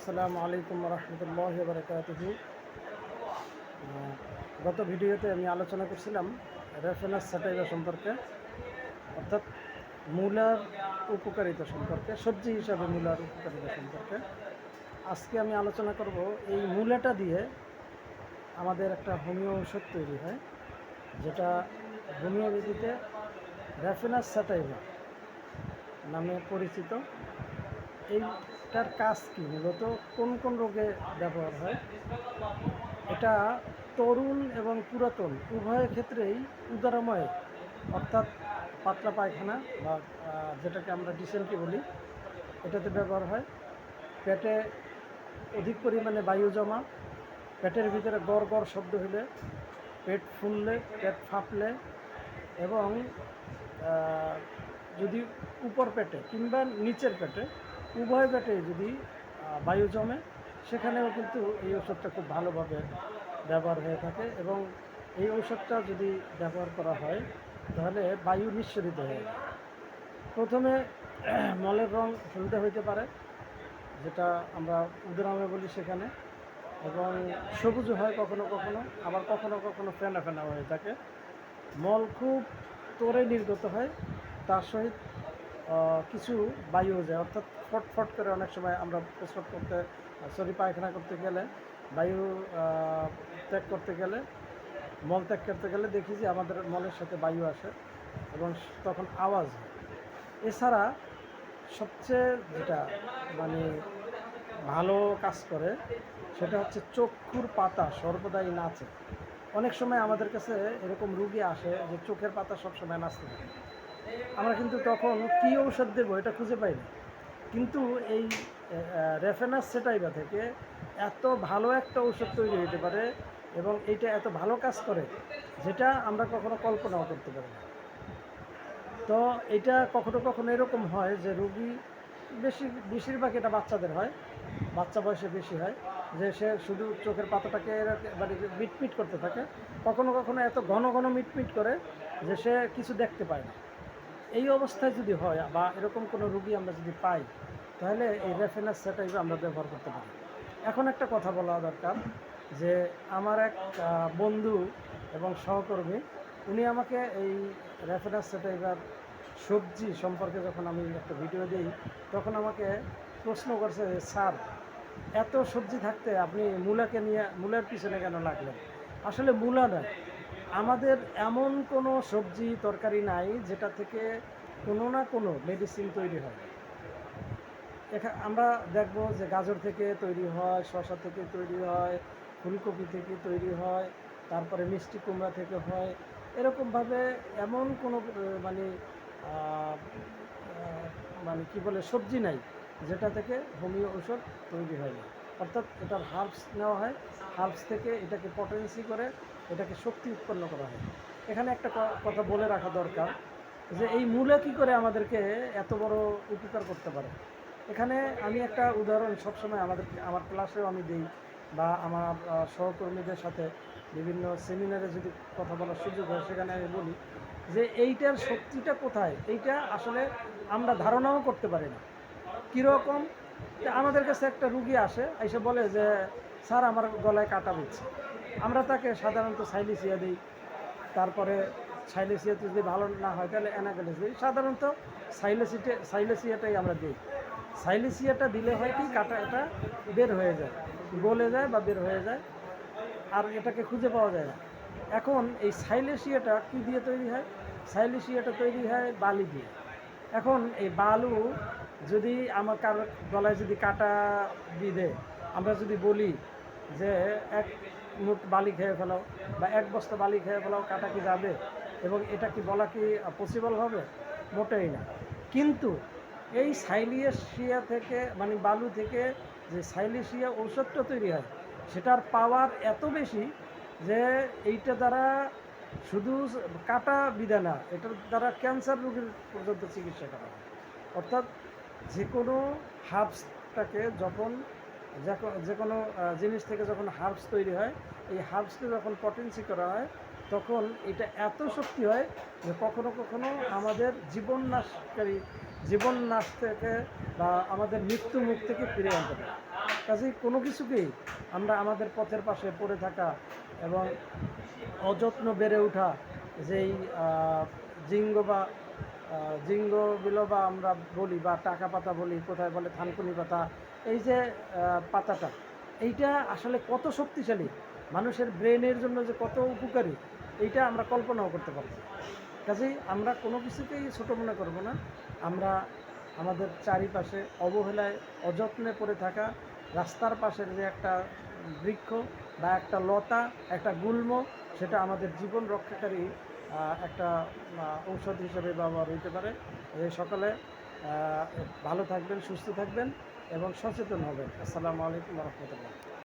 আসসালামু আলাইকুম রহমতুল্লাহ বারকাতুহু। গত ভিডিওতে আমি আলোচনা করছিলাম রেফারেন্স স্যাটাইভা সম্পর্কে, অর্থাৎ মূলার উপকারিতা সম্পর্কে, সবজি হিসাবে মূলার উপকারিতা সম্পর্কে। আজকে আমি আলোচনা করব এই মূলাটা দিয়ে আমাদের একটা হোমিও ঔষধ তৈরি হয়, যেটা হোমিওপ্যাথিতে রেফারেন্স স্যাটাইভা নামে পরিচিত। এইটার কাজ কী, মূলত কোন কোন রোগে ব্যবহার হয়? এটা তরুণ এবং পুরাতন উভয় ক্ষেত্রেই উদারময়, অর্থাৎ পাতলা পায়খানা বা যেটাকে আমরা ডিসেন্ট্রি বলি, এটাতে ব্যবহার হয়। পেটে অধিক পরিমাণে বায়ু জমা, পেটের ভিতরে গড় গড় শব্দ হলে, পেট ফুললে, পেট ফাঁপলে, এবং যদি উপর পেটে কিংবা নিচের পেটে, উভয় পেটে যদি বায়ু জমে, সেখানেও কিন্তু এই ওষুধটা খুব ভালোভাবে ব্যবহার হয়ে থাকে। এবং এই ঔষধটা যদি ব্যবহার করা হয় তাহলে বায়ু নিঃসরিত হয়ে যায়। প্রথমে মলের রং হলদে হইতে পারে, যেটা আমরা উদরামে বলি সেখানে, এবং সবুজ হয় কখনো কখনো, আবার কখনো কখনো ফেনা ফেনা হয়ে থাকে। মল খুব তোরে নির্গত হয়, তার সহিত কিছু বায়ু যায়, অর্থাৎ ফটফট করে অনেক সময় আমরা প্রস্রাব করতে পায়খানা করতে গেলে, বায়ু ত্যাগ করতে গেলে, মল ত্যাগ করতে গেলে দেখি যে আমাদের মলের সাথে বায়ু আসে এবং তখন আওয়াজ হয়। এছাড়া সবচেয়ে যেটা ভালো কাজ করে সেটা হচ্ছে চক্ষুর পাতা সর্বদাই নাচে। অনেক সময় আমাদের কাছে এরকম রুগী আসে যে চোখের পাতা সবসময় নাচতে থাকে। আমরা কিন্তু তখন কী ঔষধ দেবো এটা খুঁজে পাই না। কিন্তু এই রেফারেন্স স্যাটাইভা থেকে এত ভালো একটা ঔষধ তৈরি হতে পারে এবং এইটা এত ভালো কাজ করে যেটা আমরা কখনো কল্পনাও করতে পারি না। তো এটা কখনো কখনো এরকম হয় যে রুগী বেশিরভাগ এটা বাচ্চাদের হয়, বাচ্চা বয়সে বেশি হয়, যে সে শুধু চোখের পাতাটাকে মিটমিট করতে থাকে, কখনো কখনো এত ঘন ঘন মিটমিট করে যে সে কিছু দেখতে পায় না। এই অবস্থায় যদি হয় বা এরকম কোনো রুগী আমরা যদি পাই, তাহলে এই রেফারেন্স স্যাটাইভা আমরা ব্যবহার করতে পারি। এখন একটা কথা বলা দরকার, যে আমার এক বন্ধু এবং সহকর্মী, উনি আমাকে এই রেফারেন্স স্যাটাইভার সবজি সম্পর্কে যখন আমি একটা ভিডিও দিই, তখন আমাকে প্রশ্ন করছে, স্যার এত সবজি থাকতে আপনি মূলার পিছনে কেন লাগলেন? আসলে মূলা নয়, আমাদের এমন কোনো সবজি তরকারি নাই যেটা থেকে কোনো না কোনো মেডিসিন তৈরি হয়। আমরা দেখব যে গাজর থেকে তৈরি হয়, শসা থেকে তৈরি হয়, ফুলকপি থেকে তৈরি হয়, তারপরে মিষ্টি কুমড়া থেকে হয়। এরকমভাবে এমন কোনো কি বলে সবজি নাই যেটা থেকে হোমিও ঔষধ তৈরি হয় না। অর্থাৎ এটার হার্বস নেওয়া হয়, হার্বস থেকে এটাকে পটেন্সি করে এটাকে শক্তি উৎপন্ন করা হয়। এখানে একটা কথা বলে রাখা দরকার, যে এই মূলা কী করে আমাদেরকে এত বড় উপকার করতে পারে। এখানে আমি একটা উদাহরণ সবসময় আমার ক্লাসেও আমি দিই, বা আমার সহকর্মীদের সাথে বিভিন্ন সেমিনারে যদি কথা বলার সুযোগ হয় সেখানে আমি বলি যে এইটার শক্তিটা কোথায়, এইটা আসলে আমরা ধারণাও করতে পারি না। কীরকম, আমাদের কাছে একটা রুগী আসে, এসে বলে যে স্যার আমার গলায় কাটা দিচ্ছে। আমরা তাকে সাধারণত সাইলিসিয়া দিই, তারপরে সাইলেসিয়াতে যদি ভালো না হয় তাহলে অ্যানাগালিস দিই। সাধারণত সাইলেসিয়াটাই আমরা দিই। সাইলেসিয়াটা দিলে হয় কি, কাটাটা বের হয়ে যায়, গলে যায় বা বের হয়ে যায়, আর এটাকে খুঁজে পাওয়া যায় না। এখন এই সাইলেসিয়াটা কী দিয়ে তৈরি হয়? সাইলেসিয়াটা তৈরি হয় বালি দিয়ে। এখন এই বালু যদি আমার কারো গলায় যদি কাটা বিঁধে, আমরা যদি বলি যে এক মুঠ বালি খেয়ে ফেলাও বা এক বস্তা বালি খেয়ে ফেলাও, কাটা কি যাবে? এবং এটা কি বলা কি পসিবল হবে? মোটেই না। কিন্তু এই সাইলেসিয়া থেকে বালু থেকে যে সাইলেসিয়া ঔষধটা তৈরি হয়, সেটার পাওয়ার এত বেশি যে এইটা দ্বারা শুধু কাটা বিধে না, এটার দ্বারা ক্যান্সার রোগীর পর্যন্ত চিকিৎসা করা হয়। অর্থাৎ যে কোনো হার্বসটাকে যে কোনো জিনিস থেকে যখন হার্বস তৈরি হয়, এই হার্বসকে যখন পটেন্সি করা হয়, তখন এটা এত শক্তি হয় যে কখনো কখনো আমাদের জীবন নাশ থেকে বা আমাদের মৃত্যু মুখ থেকে ফিরে আনতে পারে। কাজেই কোনো কিছুকেই আমরা আমাদের পথের পাশে পড়ে থাকা এবং অযত্ন বেড়ে ওঠা, যেই জিঙ্গ বা জিঙ্গ বিলোবা আমরা বলি বা টাকা পাতা বলি, কোথায় বলে থানকুনি পাতা, এই যে পাতাটা, এইটা আসলে কত শক্তিশালী, মানুষের ব্রেনের জন্য যে কত উপকারী, এইটা আমরা কল্পনাও করতে পারছি না। কাজেই আমরা কোনো কিছুকেই ছোটো মনে করব না। আমরা আমাদের চারিপাশে অবহেলায় অযত্নে পড়ে থাকা রাস্তার পাশের যে একটা বৃক্ষ বা একটা লতা, একটা গুল্ম, সেটা আমাদের জীবন রক্ষাকারী একটা ঔষধ হিসেবে ব্যবহার হইতে পারে। এই সকালে ভালো থাকবেন, সুস্থ থাকবেন এবং সচেতন হবেন। আসসালামু আলাইকুম ওয়া রাহমাতুল্লাহ।